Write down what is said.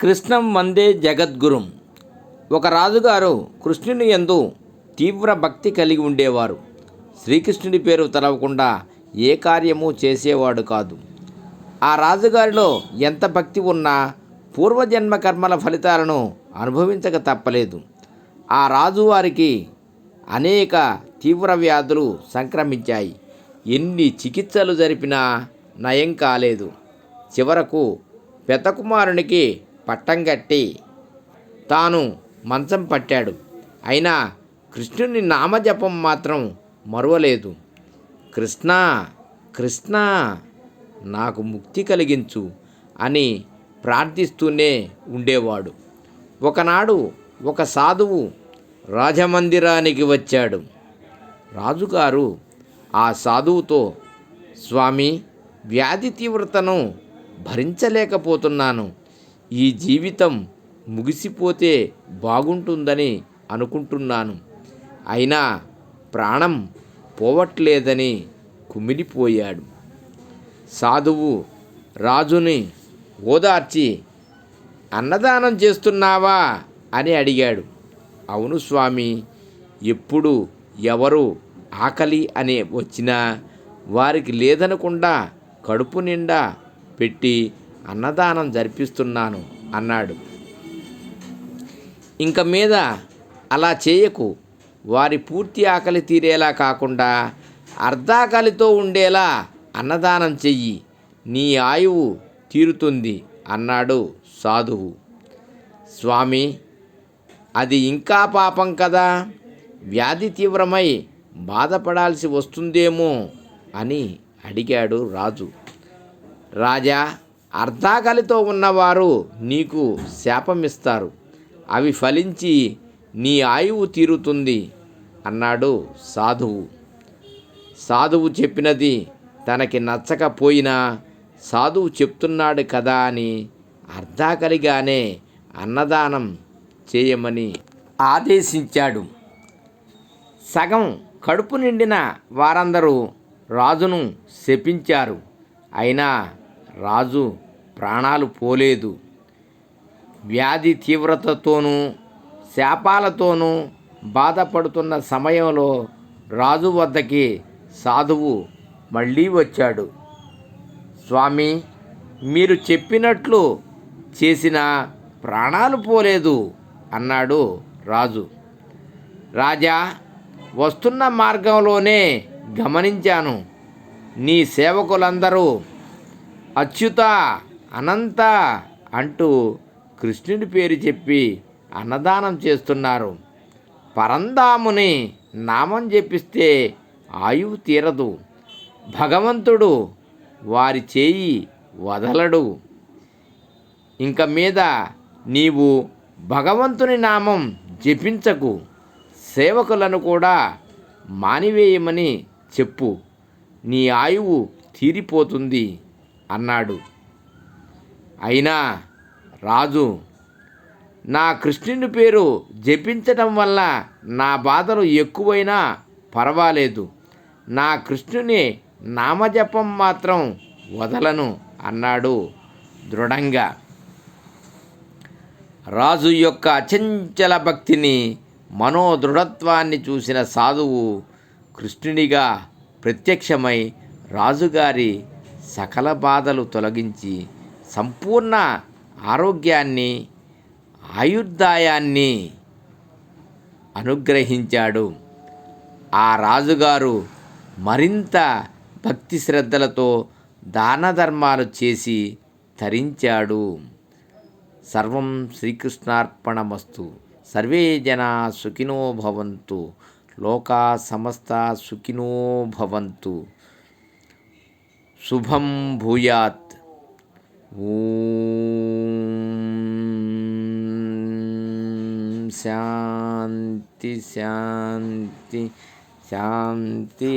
కృష్ణం వందే జగద్గురుం. ఒక రాజుగారు కృష్ణుని యందు తీవ్ర భక్తి కలిగి ఉండేవారు. శ్రీకృష్ణుడి పేరు తలవకుండా ఏ కార్యము చేసేవాడు కాదు. ఆ రాజుగారిలో ఎంత భక్తి ఉన్నా పూర్వజన్మ కర్మల ఫలితాలను అనుభవించక తప్పలేదు. ఆ రాజువారికి అనేక తీవ్ర వ్యాధులు సంక్రమించాయి. ఎన్ని చికిత్సలు జరిపినా నయం కాలేదు. చివరకు పెద్ద కుమారునికి పట్టం కట్టి తాను మంచం పట్టాడు. అయినా కృష్ణుని నామజపం మాత్రం మరువలేదు. కృష్ణ కృష్ణ నాకు ముక్తి కలిగించు అని ప్రార్థిస్తూనే ఉండేవాడు. ఒకనాడు ఒక సాధువు రాజమందిరానికి వచ్చాడు. రాజుగారు ఆ సాధువుతో, స్వామి, వ్యాధి తీవ్రతను భరించలేకపోతున్నాను. ఈ జీవితం ముగిసిపోతే బాగుంటుందని అనుకుంటున్నాను. అయినా ప్రాణం పోవట్లేదని కుమిలిపోయాడు. సాధువు రాజుని ఓదార్చి, అన్నదానం చేస్తున్నావా అని అడిగాడు. అవును స్వామి, ఎప్పుడు ఎవరు ఆకలి అనే వచ్చినా వారికి లేదనకుండా కడుపు నిండా పెట్టి అన్నదానం జరిపిస్తున్నాను అన్నాడు. ఇంక మీద అలా చేయకు. వారి పూర్తి ఆకలి తీరేలా కాకుండా అర్ధాకలితో ఉండేలా అన్నదానం చెయ్యి. నీ ఆయువు తీరుతుంది అన్నాడు సాధువు. స్వామి, అది ఇంకా పాపం కదా, వ్యాధి తీవ్రమై బాధపడాల్సి వస్తుందేమో అని అడిగాడు రాజు. రాజా, అర్ధాకలితో ఉన్నవారు నీకు శాపమిస్తారు. అవి ఫలించి నీ ఆయువు తీరుతుంది అన్నాడు సాధువు. సాధువు చెప్పినది తనకి నచ్చకపోయినా సాధువు చెప్తున్నాడు కదా అని అర్ధాకలిగానే అన్నదానం చేయమని ఆదేశించాడు. సగం కడుపు నిండిన వారందరూ రాజును శపించారు. అయినా రాజు ప్రాణాలు పోలేదు. వ్యాధి తీవ్రతతోనూ శాపాలతోనూ బాధపడుతున్న సమయంలో రాజు వద్దకి సాధువు మళ్ళీ వచ్చాడు. స్వామి, మీరు చెప్పినట్లు చేసిన ప్రాణాలు పోలేదు అన్నాడు రాజు. రాజా, వస్తున్న మార్గంలోనే గమనించాను. నీ సేవకులందరూ అచ్యుత, అనంత అంటూ కృష్ణుడి పేరు చెప్పి అన్నదానం చేస్తున్నారు. పరంధాముని నామం జపిస్తే ఆయువు తీరదు. భగవంతుడు వారి చేయి వదలడు. ఇంక మీద నీవు భగవంతుని నామం జపించకు. సేవకులను కూడా మానివేయమని చెప్పు. నీ ఆయువు తీరిపోతుంది అన్నాడు. అయినా రాజు, నా కృష్ణుని పేరు జపించటం వల్ల నా బాధలు ఎక్కువైనా పర్వాలేదు, నా కృష్ణుని నామజపం మాత్రం వదలను అన్నాడు దృఢంగా. రాజు యొక్క అచంచల భక్తిని, మనోదృఢత్వాన్ని చూసిన సాధువు కృష్ణునిగా ప్రత్యక్షమై రాజుగారి సకల బాధలు తొలగించి సంపూర్ణ ఆరోగ్యాన్ని, ఆయుర్దాయాన్ని అనుగ్రహించాడు. ఆ రాజుగారు మరింత భక్తి శ్రద్ధలతో దాన ధర్మాలు చేసి తరించాడు. సర్వం శ్రీకృష్ణార్పణమస్తు. సర్వే జనా సుఖినో భవంతు. లోకా సమస్తా సుఖినో భవంతు. శుభం భూయాత్. ఓం శాంతి శాంతి శాంతి.